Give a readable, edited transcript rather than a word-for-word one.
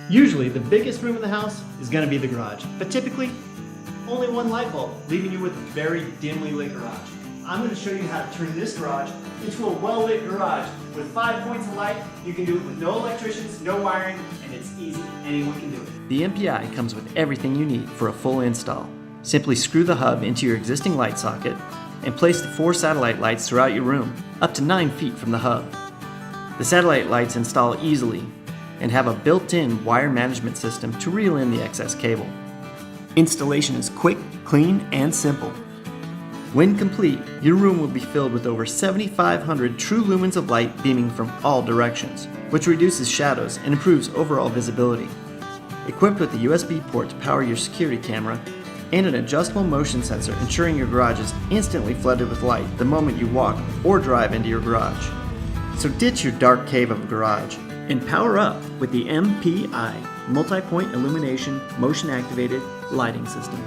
Usually, the biggest room in the house is going to be the garage, but typically, only one light bulb, leaving you with a very dimly lit garage. I'm going to show you how to turn this garage into a well-lit garage. With 5 points of light, you can do it with no electricians, no wiring, and it's easy. Anyone can do it. The M.P.I comes with everything you need for a full install. Simply screw the hub into your existing light socket and place the 4 satellite lights throughout your room, up to 9 feet from the hub. The satellite lights install easily and have a built-in wire management system to reel in the excess cable. Installation is quick, clean, and simple. When complete, your room will be filled with over 7,500 true lumens of light beaming from all directions, which reduces shadows and improves overall visibility. Equipped with a USB port to power your security camera and an adjustable motion sensor ensuring your garage is instantly flooded with light the moment you walk or drive into your garage. So ditch your dark cave of a garage and power up with the M.P.I Multi-Point Illumination Motion Activated Lighting System.